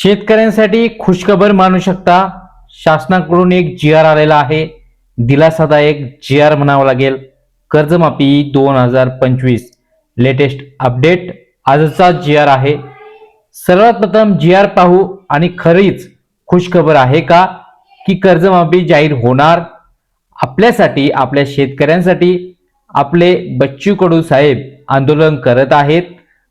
शेतकऱ्यांसाठी खुशखबर मानू शकता. शासनाकडून एक जी आर आलेला आहे. दिलासादायक जी आर म्हणावं लागेल. कर्जमाफी 2025 लेटेस्ट अपडेट आजचा जी आर आहे. सर्वात प्रथम जी आर पाहू आणि खरीच खुशखबर आहे का की कर्जमाफी जाहीर होणार आपल्यासाठी, आपल्या शेतकऱ्यांसाठी. आपले बच्चू कडू साहेब आंदोलन करत आहेत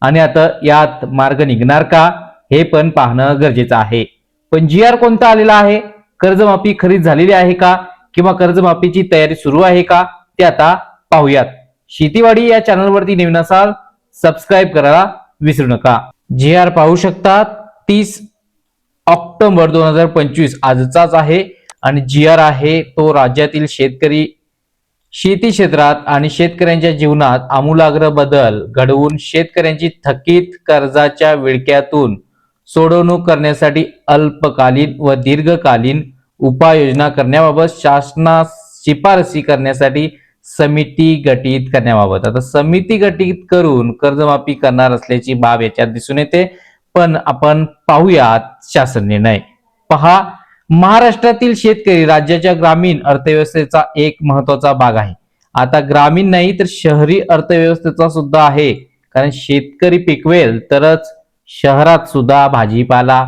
आणि आता यात मार्ग निघणार का हे पण पाहणं गरजेचं आहे. पण जी आर कोणता आलेला आहे, कर्जमाफी खरीच झालेली आहे का किंवा कर्जमाफीची तयारी सुरू आहे का ते आता पाहूयात. शेतीवाडी या चॅनलवरती नवीन असाल सबस्क्राईब करायला विसरू नका. जी आर पाहू शकता 30 ऑक्टोबर 2025 आजचाच आहे आणि जी आर आहे तो राज्यातील शेतकरी शेती क्षेत्रात आणि शेतकऱ्यांच्या जीवनात आमूलाग्र बदल घडवून शेतकऱ्यांची थकीत कर्जाच्या विळख्यातून सोडवणूक करण्यासाठी अल्पकालीन व दीर्घकालीन उपाययोजना करण्याबाबत शासनास शिफारसी करण्यासाठी समिती गठीत करण्याबाबत. आता समिती गठीत करून कर्जमाफी करणार असल्याची बाब याच्यात दिसून येते. पण आपण पाहूयात शासन निर्णय. पहा, महाराष्ट्रातील शेतकरी राज्याच्या ग्रामीण अर्थव्यवस्थेचा एक महत्वाचा भाग आहे. आता ग्रामीण नाही तर शहरी अर्थव्यवस्थेचा सुद्धा आहे. कारण शेतकरी पिकवेल तरच शहरात सुद्धा भाजीपाला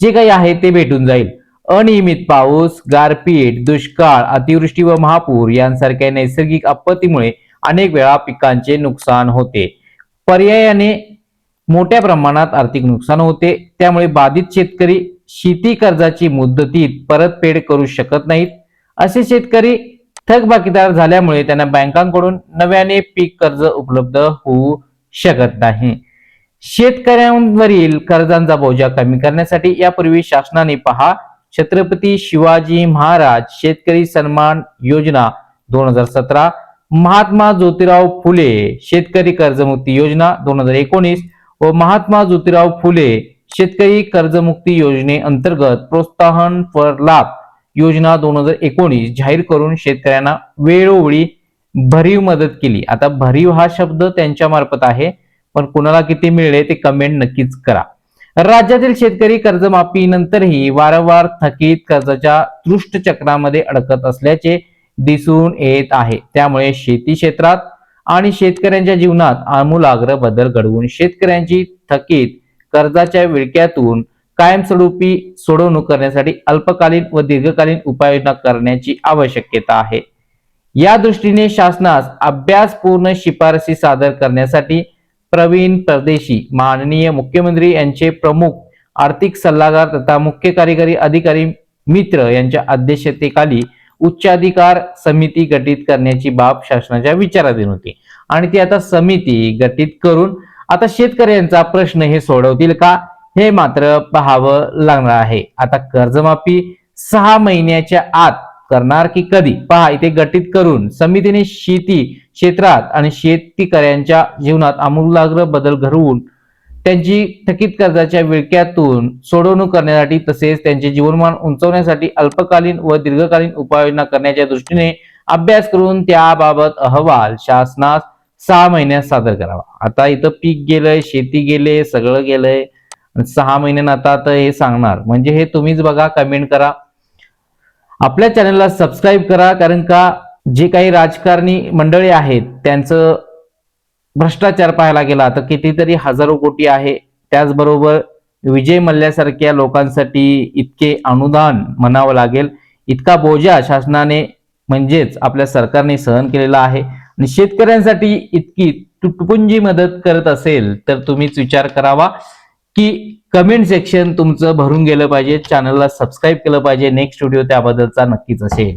जे काही आहे ते भेटून जाईल. अनियमित पाऊस, गारपीट, दुष्काळ, अतिवृष्टी व महापूर यांसारख्या नैसर्गिक आपत्तीमुळे अनेक वेळा पिकांचे नुकसान होते. पर्यायाने मोठ्या प्रमाणात आर्थिक नुकसान होते. त्यामुळे बाधित शेतकरी शेती कर्जाची मुदतीत परतफेड करू शकत नाहीत. असे शेतकरी थकबाकीदार झाल्यामुळे त्यांना बँकांकडून नव्याने पीक कर्ज उपलब्ध होऊ शकत नाही. शेतकऱ्यांवरील कर्जांचा बोजा कमी करण्यासाठी यापूर्वी शासनाने पहा छत्रपती शिवाजी महाराज शेतकरी सन्मान योजना 2017, महात्मा ज्योतिराव फुले शेतकरी कर्जमुक्ती योजना 2019 व महात्मा ज्योतिराव फुले शेतकरी कर्जमुक्ती योजनेअंतर्गत प्रोत्साहन पर लाभ योजना 2019 जाहीर करून शेतकऱ्यांना वेळोवेळी भरीव मदत केली. आता भरीव हा शब्द त्यांच्या मार्फत आहे, पण कुणाला किती मिळले ते कमेंट नक्कीच करा. राज्यातील शेतकरी कर्जमाफी नंतरही वारंवार थकीत कर्जाच्या तृष्ट चक्रामध्ये अडकत असल्याचे दिसून येत आहे. त्यामुळे शेती क्षेत्रात आणि शेतकऱ्यांच्या जीवनात आमूलाग्र बदल घडवून शेतकऱ्यांची थकीत कर्जाच्या विळख्यातून कायमस्वरूपी सोडवणूक करण्यासाठी अल्पकालीन व दीर्घकालीन उपाययोजना करण्याची आवश्यकता आहे. या दृष्टीने शासनास अभ्यासपूर्ण शिफारसी सादर करण्यासाठी प्रवीण परदेशी माननीय मुख्यमंत्री यांचे प्रमुख आर्थिक सल्लागार तथा मुख्य कार्यकारी अधिकारी मित्र यांच्या अध्यक्षतेखाली उच्चाधिकार समिती गठीत करण्याची बाब शासनाच्या विचाराधीन होती आणि ती आता समिती गठीत करून आता शेतकऱ्यांचा प्रश्न हे सोडवतील का हे मात्र पाहावं लागणार आहे. आता कर्जमाफी 6 महिन्याच्या आत करणार की कधी, पहा इथे गठीत करून समितीने शेती क्षेत्रात आणि शेतकऱ्यांच्या जीवनात आमूलाग्र बदल घडवून त्यांची थकीत कर्जाच्या विळख्यातून सोडवणूक करण्यासाठी तसेच त्यांचे जीवनमान उंचवण्यासाठी अल्पकालीन व दीर्घकालीन उपाययोजना करण्याच्या दृष्टीने अभ्यास करून त्याबाबत अहवाल शासनास 6 महिन्यात सादर करावा. आता इथं पीक गेलंय, शेती गेले, सगळं गेलंय, 6 महिन्यात आता हे सांगणार म्हणजे हे तुम्हीच बघा, कमेंट करा. आपल्या चॅनलला सबस्क्राईब करा. कारण का जे काही राजकारणी मंडळी आहेत त्यांचं भ्रष्टाचार पाहायला गेला तर कितीतरी हजारो कोटी आहे. त्याचबरोबर विजय मल्ल्यासारख्या लोकांसाठी इतके अनुदान म्हणावं लागेल, इतका बोजा शासनाने म्हणजेच आपल्या सरकारने सहन केलेला आहे आणि शेतकऱ्यांसाठी इतकी तुटपुंजी मदत करत असेल तर तुम्हीच विचार करावा की कमेंट सेक्शन तुमचं भरून गेलं पाहिजे. चॅनलला सबस्क्राईब केलं पाहिजे. नेक्स्ट व्हिडिओ त्याबद्दलचा नक्कीच असेल.